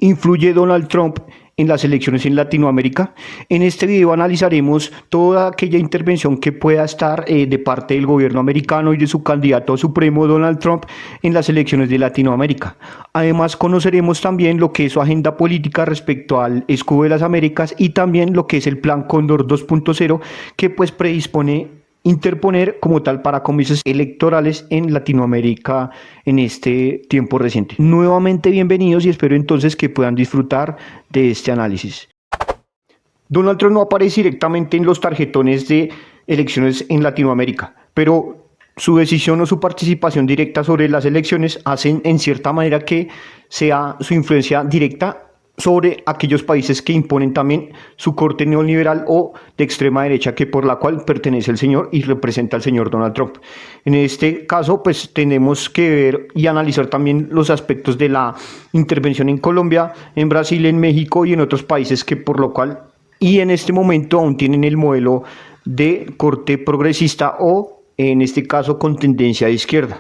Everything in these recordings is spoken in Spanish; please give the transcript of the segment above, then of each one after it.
¿Influye Donald Trump en las elecciones en Latinoamérica? En este video analizaremos toda aquella intervención que pueda estar de parte del gobierno americano y de su candidato supremo Donald Trump en las elecciones de Latinoamérica. Además conoceremos también lo que es su agenda política respecto al escudo de las Américas y también lo que es el Plan Cóndor 2.0 que pues predispone interponer como tal para comicios electorales en Latinoamérica en este tiempo reciente. Nuevamente bienvenidos y espero entonces que puedan disfrutar de este análisis. Donald Trump no aparece directamente en los tarjetones de elecciones en Latinoamérica, pero su decisión o su participación directa sobre las elecciones hacen en cierta manera que sea su influencia directa sobre aquellos países que imponen también su corte neoliberal o de extrema derecha que por la cual pertenece el señor y representa al señor Donald Trump. En este caso, pues tenemos que ver y analizar también los aspectos de la intervención en Colombia, en Brasil, en México y en otros países que por lo cual y en este momento aún tienen el modelo de corte progresista o en este caso con tendencia de izquierda.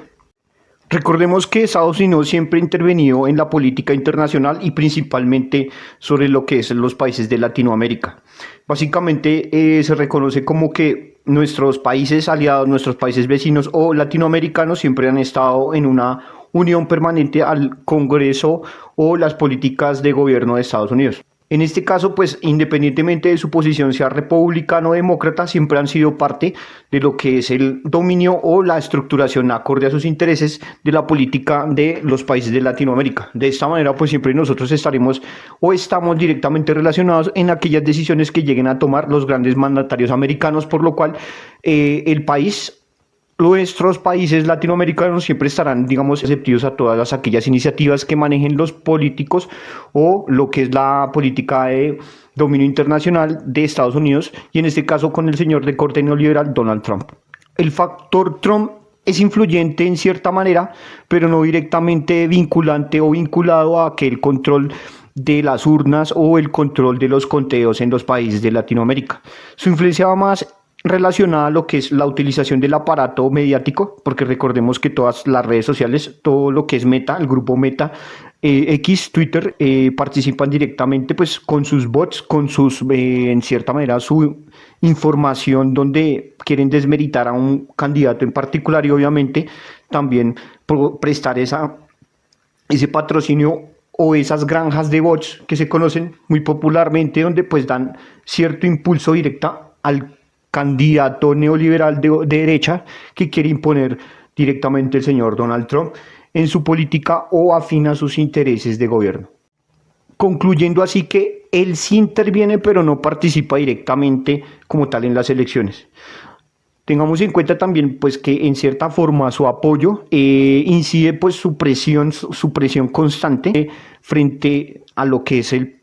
Recordemos que Estados Unidos siempre ha intervenido en la política internacional y principalmente sobre lo que es los países de Latinoamérica. Básicamente se reconoce como que nuestros países aliados, nuestros países vecinos o latinoamericanos siempre han estado en una unión permanente al Congreso o las políticas de gobierno de Estados Unidos. En este caso, pues independientemente de su posición, sea republicano o demócrata, siempre han sido parte de lo que es el dominio o la estructuración acorde a sus intereses de la política de los países de Latinoamérica. De esta manera, pues siempre nosotros estaremos o estamos directamente relacionados en aquellas decisiones que lleguen a tomar los grandes mandatarios americanos, por lo cual nuestros países latinoamericanos siempre estarán, digamos, receptivos a todas aquellas iniciativas que manejen los políticos o lo que es la política de dominio internacional de Estados Unidos y en este caso con el señor de corte neoliberal Donald Trump. El factor Trump es influyente en cierta manera, pero no directamente vinculante o vinculado a que el control de las urnas o el control de los conteos en los países de Latinoamérica. Su influencia va más relacionada a lo que es la utilización del aparato mediático, porque recordemos que todas las redes sociales, todo lo que es Meta, el grupo Meta, X, Twitter, participan directamente pues con sus bots, con sus, en cierta manera, su información donde quieren desmeritar a un candidato en particular y obviamente también prestar ese patrocinio o esas granjas de bots que se conocen muy popularmente donde pues dan cierto impulso directo al candidato neoliberal de derecha que quiere imponer directamente el señor Donald Trump en su política o afín a sus intereses de gobierno. Concluyendo así que él sí interviene pero no participa directamente como tal en las elecciones. Tengamos en cuenta también pues que en cierta forma su apoyo incide pues su presión constante frente a lo que es el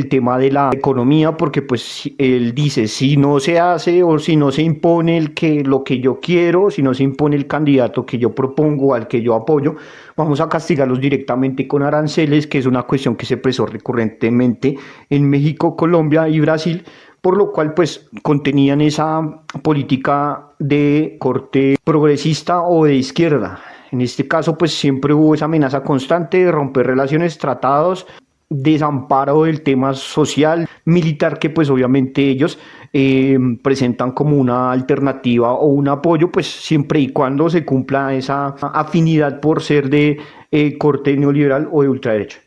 tema de la economía, porque pues él dice si no se hace o si no se impone lo que yo quiero, si no se impone el candidato que yo propongo, al que yo apoyo, vamos a castigarlos directamente con aranceles, que es una cuestión que se expresó recurrentemente en México, Colombia y Brasil, por lo cual pues contenían esa política de corte progresista o de izquierda. En este caso pues siempre hubo esa amenaza constante de romper relaciones, tratados, desamparo del tema social, militar, que pues obviamente ellos presentan como una alternativa o un apoyo pues siempre y cuando se cumpla esa afinidad por ser de corte neoliberal o de ultraderecha.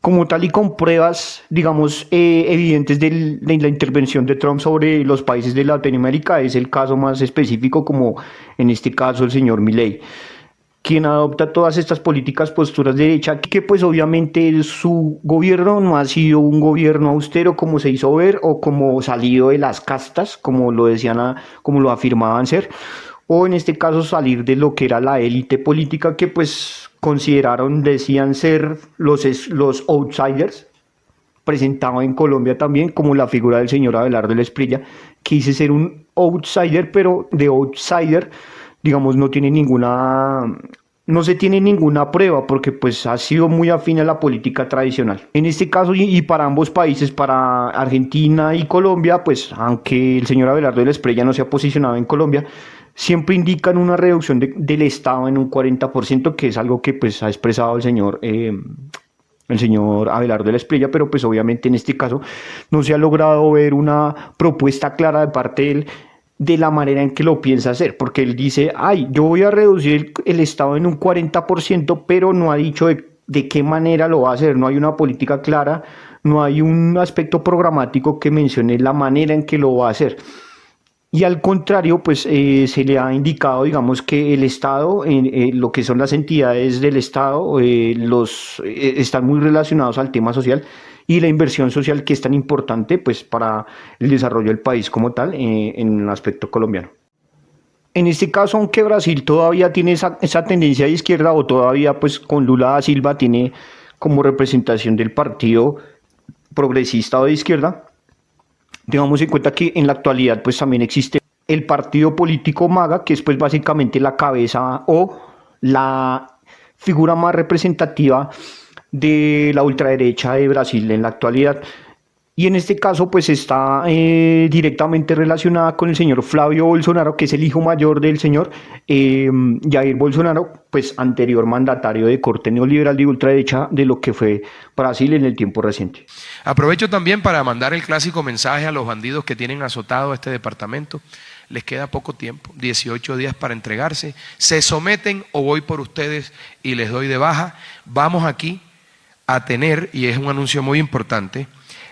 Como tal y con pruebas, digamos, evidentes de la intervención de Trump sobre los países de Latinoamérica, es el caso más específico, como en este caso el señor Milei, quien adopta todas estas políticas, posturas de derecha, que pues obviamente su gobierno no ha sido un gobierno austero como se hizo ver, o como salido de las castas, como lo decían, como lo afirmaban ser, o en este caso salir de lo que era la élite política que pues decían ser los outsiders, presentado en Colombia también como la figura del señor Abelardo Esprilla, que dice ser un outsider, pero de outsider, digamos, no se tiene ninguna prueba porque pues ha sido muy afín a la política tradicional. En este caso y para ambos países, para Argentina y Colombia, pues aunque el señor Abelardo Esprilla no se ha posicionado en Colombia, siempre indican una reducción del Estado en un 40%, que es algo que pues ha expresado el señor el señor Abelardo de la Espriella, pero pues obviamente en este caso no se ha logrado ver una propuesta clara de parte de él de la manera en que lo piensa hacer, porque él dice, ay, yo voy a reducir el Estado en un 40%, pero no ha dicho de qué manera lo va a hacer, no hay una política clara, no hay un aspecto programático que mencione la manera en que lo va a hacer. Y al contrario, pues se le ha indicado, digamos, que el Estado, lo que son las entidades del Estado, están muy relacionados al tema social y la inversión social que es tan importante, pues, para el desarrollo del país como tal, en el aspecto colombiano. En este caso, aunque Brasil todavía tiene esa tendencia de izquierda o todavía, pues, con Lula da Silva tiene como representación del partido progresista o de izquierda, tengamos en cuenta que en la actualidad pues también existe el partido político MAGA, que es pues básicamente la cabeza o la figura más representativa de la ultraderecha de Brasil en la actualidad. Y en este caso pues está directamente relacionada con el señor Flavio Bolsonaro, que es el hijo mayor del señor Jair Bolsonaro, pues anterior mandatario de corte neoliberal de ultraderecha de lo que fue Brasil en el tiempo reciente. Aprovecho también para mandar el clásico mensaje a los bandidos que tienen azotado este departamento. Les queda poco tiempo, 18 días para entregarse. Se someten o voy por ustedes y les doy de baja. Vamos aquí a tener, y es un anuncio muy importante,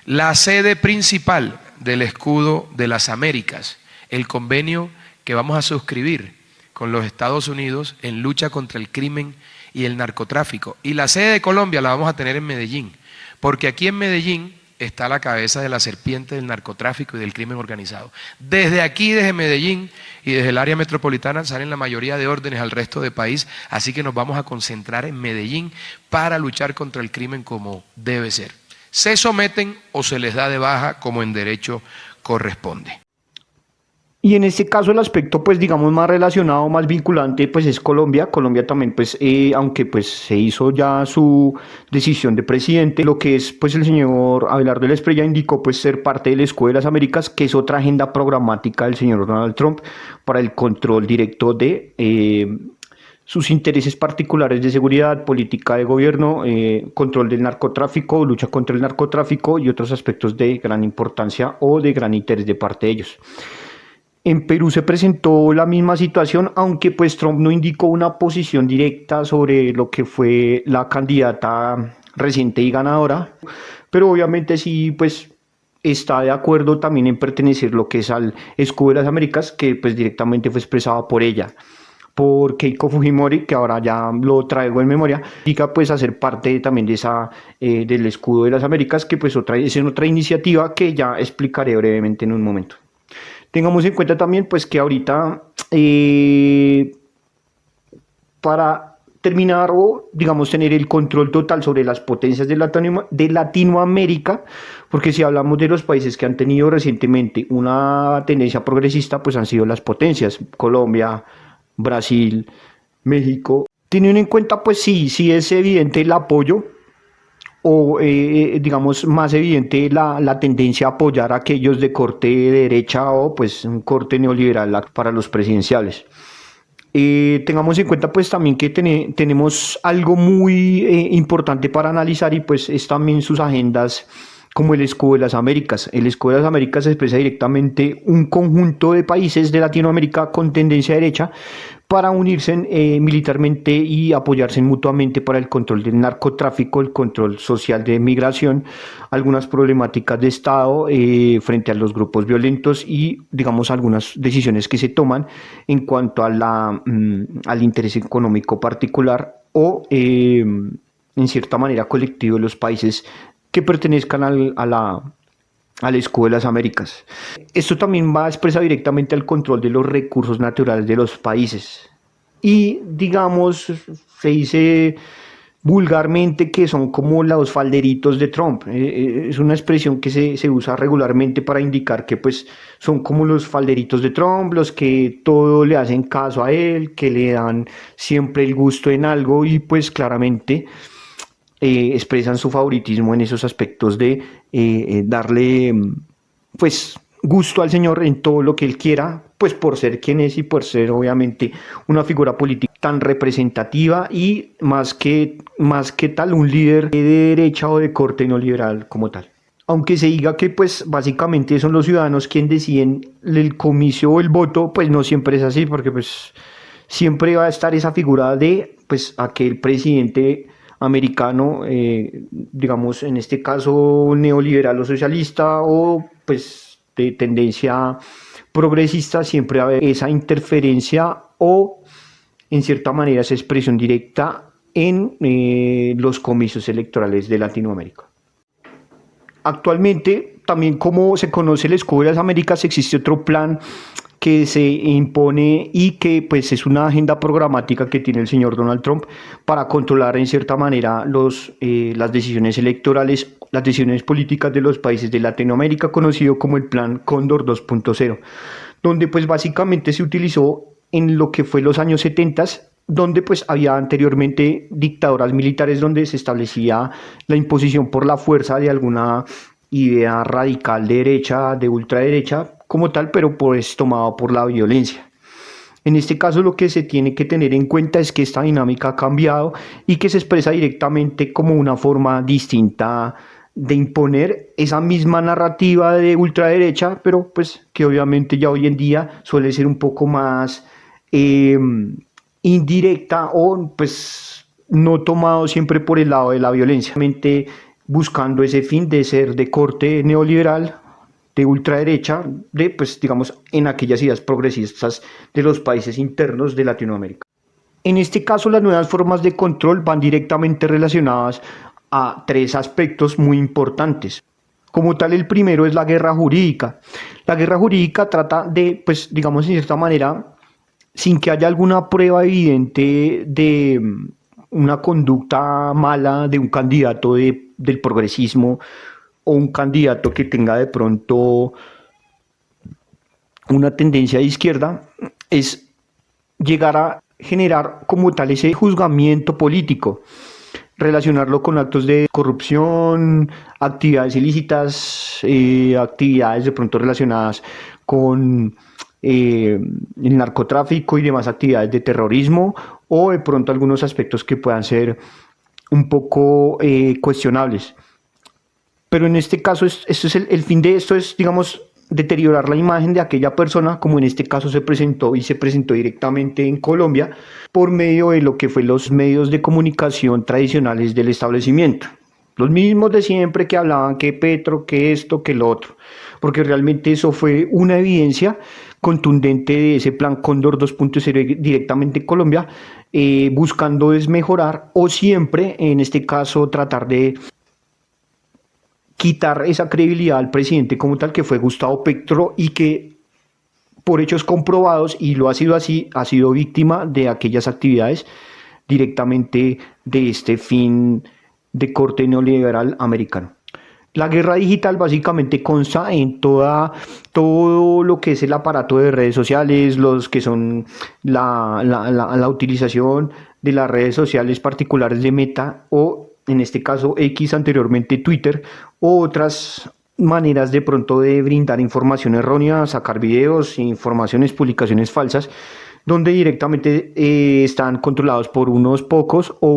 la sede principal del Escudo de las Américas, el convenio que vamos a suscribir con los Estados Unidos en lucha contra el crimen y el narcotráfico. Y la sede de Colombia la vamos a tener en Medellín, porque aquí en Medellín está la cabeza de la serpiente del narcotráfico y del crimen organizado. Desde aquí, desde Medellín y desde el área metropolitana salen la mayoría de órdenes al resto del país, así que nos vamos a concentrar en Medellín para luchar contra el crimen como debe ser. Se someten o se les da de baja como en derecho corresponde. Y en este caso el aspecto, pues digamos, más relacionado, más vinculante, pues es Colombia. Colombia también, pues, aunque pues se hizo ya su decisión de presidente, lo que es, pues el señor Abelardo de la Espriella indicó, pues, ser parte del Escudo de las Américas, que es otra agenda programática del señor Donald Trump para el control directo de sus intereses particulares de seguridad, política de gobierno, control del narcotráfico, lucha contra el narcotráfico y otros aspectos de gran importancia o de gran interés de parte de ellos. En Perú se presentó la misma situación, aunque pues Trump no indicó una posición directa sobre lo que fue la candidata reciente y ganadora, pero obviamente sí pues está de acuerdo también en pertenecer lo que es al Escudo de las Américas, que pues directamente fue expresado por ella, por Keiko Fujimori, que ahora ya lo traigo en memoria, y que pues hacer parte también de esa del Escudo de las Américas, que pues es otra iniciativa que ya explicaré brevemente en un momento. Tengamos en cuenta también pues que ahorita para terminar o digamos tener el control total sobre las potencias de Latinoamérica, porque si hablamos de los países que han tenido recientemente una tendencia progresista, pues han sido las potencias, Colombia, Brasil, México. Teniendo en cuenta, pues sí es evidente el apoyo o digamos más evidente la tendencia a apoyar a aquellos de corte de derecha o pues un corte neoliberal para los presidenciales. Tengamos en cuenta pues también que tenemos algo muy importante para analizar y pues es también sus agendas como el Escudo de las Américas. El Escudo de las Américas expresa directamente un conjunto de países de Latinoamérica con tendencia derecha para unirse militarmente y apoyarse mutuamente para el control del narcotráfico, el control social de migración, algunas problemáticas de Estado frente a los grupos violentos y, digamos, algunas decisiones que se toman en cuanto a al interés económico particular o, en cierta manera, colectivo de los países que pertenezcan al Escudo de las Américas. Esto también va a expresar directamente al control de los recursos naturales de los países. Y digamos, se dice vulgarmente que son como los falderitos de Trump. Es una expresión que se usa regularmente para indicar que pues son como los falderitos de Trump, los que todo le hacen caso a él, que le dan siempre el gusto en algo y pues claramente expresan su favoritismo en esos aspectos de darle pues gusto al señor en todo lo que él quiera, pues por ser quien es y por ser obviamente una figura política tan representativa y más que tal un líder de derecha o de corte no liberal como tal. Aunque se diga que pues básicamente son los ciudadanos quienes deciden el comicio o el voto, pues no siempre es así, porque pues siempre va a estar esa figura de pues aquel presidente americano, digamos en este caso neoliberal o socialista o pues de tendencia progresista, siempre va a haber esa interferencia o en cierta manera esa expresión directa en los comicios electorales de Latinoamérica. Actualmente, también como se conoce el Escudo de las Américas, existe otro plan que se impone y que pues es una agenda programática que tiene el señor Donald Trump para controlar en cierta manera las decisiones electorales, las decisiones políticas de los países de Latinoamérica, conocido como el Plan Cóndor 2.0, donde pues básicamente se utilizó en lo que fue los años 70, donde pues había anteriormente dictaduras militares donde se establecía la imposición por la fuerza de alguna idea radical de derecha, de ultraderecha como tal, pero pues tomado por la violencia. En este caso lo que se tiene que tener en cuenta es que esta dinámica ha cambiado y que se expresa directamente como una forma distinta de imponer esa misma narrativa de ultraderecha, pero pues que obviamente ya hoy en día suele ser un poco más indirecta o pues no tomado siempre por el lado de la violencia, buscando ese fin de ser de corte neoliberal, de ultraderecha, de pues digamos en aquellas ideas progresistas de los países internos de Latinoamérica. En este caso las nuevas formas de control van directamente relacionadas a tres aspectos muy importantes. Como tal, el primero es la guerra jurídica. La guerra jurídica trata de, pues digamos en cierta manera, sin que haya alguna prueba evidente de una conducta mala de un candidato del progresismo o un candidato que tenga de pronto una tendencia de izquierda, es llegar a generar como tal ese juzgamiento político, relacionarlo con actos de corrupción, actividades ilícitas, actividades de pronto relacionadas con el narcotráfico y demás actividades de terrorismo o de pronto algunos aspectos que puedan ser un poco cuestionables. Pero en este caso, el fin de esto es, digamos, deteriorar la imagen de aquella persona, como en este caso se presentó directamente en Colombia por medio de lo que fue los medios de comunicación tradicionales del establecimiento. Los mismos de siempre que hablaban que Petro, que esto, que lo otro, porque realmente eso fue una evidencia contundente de ese plan Cóndor 2.0 directamente en Colombia, buscando desmejorar o siempre, en este caso, tratar de quitar esa credibilidad al presidente como tal, que fue Gustavo Petro y que por hechos comprobados, y lo ha sido así, ha sido víctima de aquellas actividades directamente de este fin de corte neoliberal americano. La guerra digital básicamente consta en todo lo que es el aparato de redes sociales, los que son la utilización de las redes sociales particulares de Meta o en este caso X, anteriormente Twitter, o otras maneras de pronto de brindar información errónea, sacar videos, informaciones, publicaciones falsas, donde directamente están controlados por unos pocos o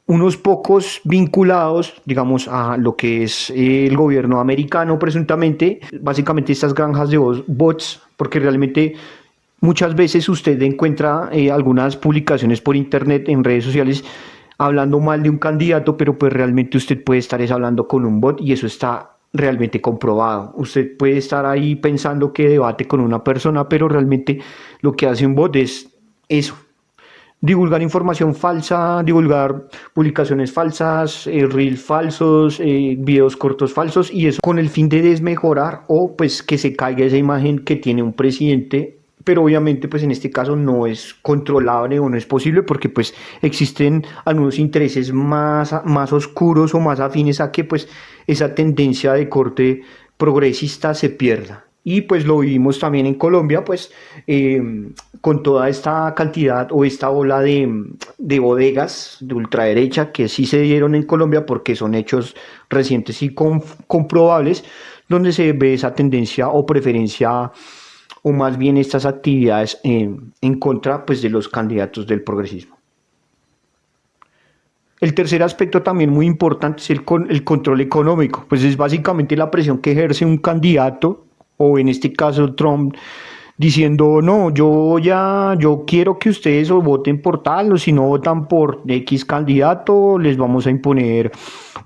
unos pocos vinculados, digamos, a lo que es el gobierno americano presuntamente, básicamente estas granjas de bots, porque realmente muchas veces usted encuentra algunas publicaciones por internet, en redes sociales, hablando mal de un candidato, pero pues realmente usted puede estar hablando con un bot y eso está realmente comprobado. Usted puede estar ahí pensando que debate con una persona, pero realmente lo que hace un bot es eso: divulgar información falsa, divulgar publicaciones falsas, reels falsos, videos cortos falsos, y eso con el fin de desmejorar o pues que se caiga esa imagen que tiene un presidente. Pero obviamente pues en este caso no es controlable o no es posible porque pues existen algunos intereses más oscuros o más afines a que pues esa tendencia de corte progresista se pierda. Y pues lo vivimos también en Colombia, pues con toda esta cantidad o esta ola de bodegas de ultraderecha que sí se dieron en Colombia porque son hechos recientes y comprobables, donde se ve esa tendencia o preferencia o más bien estas actividades en contra pues, de los candidatos del progresismo. El tercer aspecto también muy importante es el control económico, pues es básicamente la presión que ejerce un candidato, o en este caso Trump, diciendo, no, yo quiero que ustedes o voten por tal, o si no votan por X candidato, les vamos a imponer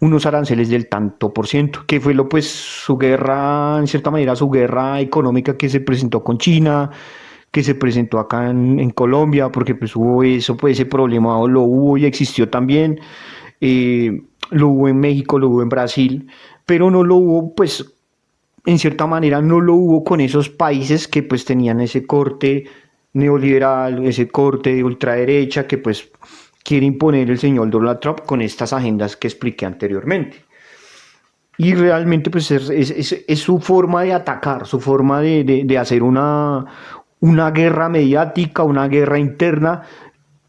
unos aranceles del tanto por ciento, que fue pues su guerra, en cierta manera, su guerra económica que se presentó con China, que se presentó acá en Colombia, porque pues hubo eso, pues ese problema lo hubo y existió también, lo hubo en México, lo hubo en Brasil, pero no lo hubo pues en cierta manera no lo hubo con esos países que pues tenían ese corte neoliberal, ese corte de ultraderecha que pues quiere imponer el señor Donald Trump con estas agendas que expliqué anteriormente. Y realmente pues es su forma de atacar, su forma de hacer una guerra mediática, una guerra interna,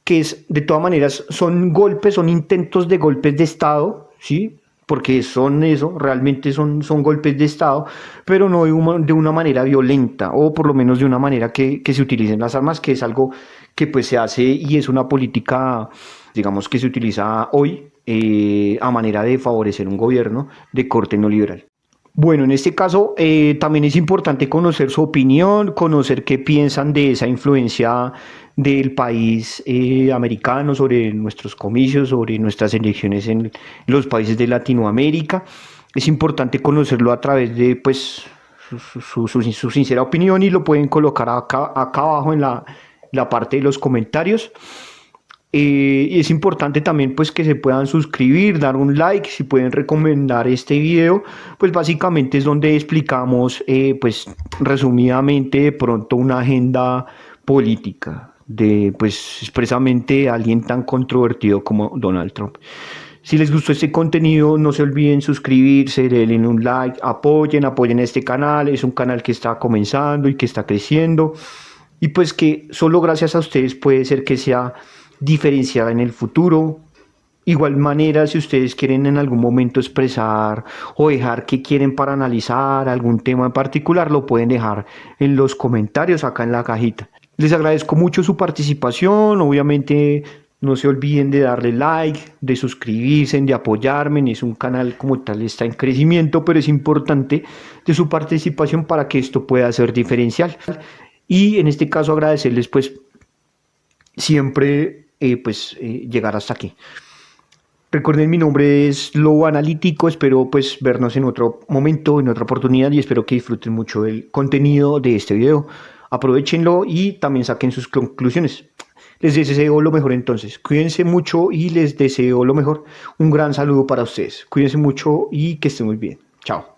que es de todas maneras son golpes, son intentos de golpes de Estado, ¿sí? Porque son eso, realmente son golpes de Estado, pero no de una manera violenta, o por lo menos de una manera que se utilicen las armas, que es algo que pues se hace y es una política, digamos, que se utiliza hoy a manera de favorecer un gobierno de corte neoliberal. Bueno, en este caso también es importante conocer su opinión, conocer qué piensan de esa influencia del país americano sobre nuestros comicios, sobre nuestras elecciones en los países de Latinoamérica. Es importante conocerlo a través de pues, su sincera opinión y lo pueden colocar acá abajo en la parte de los comentarios. Y es importante también pues que se puedan suscribir, dar un like, si pueden recomendar este video, pues básicamente es donde explicamos pues resumidamente de pronto una agenda política de pues expresamente alguien tan controvertido como Donald Trump. Si les gustó este contenido, no se olviden suscribirse, denle un like, apoyen este canal, es un canal que está comenzando y que está creciendo y pues que solo gracias a ustedes puede ser que sea diferenciada en el futuro. Igual manera, si ustedes quieren en algún momento expresar o dejar qué quieren para analizar algún tema en particular, lo pueden dejar en los comentarios acá en la cajita. Les agradezco mucho su participación, obviamente no se olviden de darle like, de suscribirse, de apoyarme, es un canal como tal, está en crecimiento, pero es importante de su participación para que esto pueda ser diferencial. Y en este caso agradecerles pues siempre llegar hasta aquí. Recuerden, mi nombre es Lobo Analítico, espero pues vernos en otro momento, en otra oportunidad y espero que disfruten mucho el contenido de este video. Aprovechenlo y también saquen sus conclusiones. Les deseo lo mejor entonces, cuídense mucho y les deseo lo mejor. Un gran saludo para ustedes, cuídense mucho y que estén muy bien. Chao.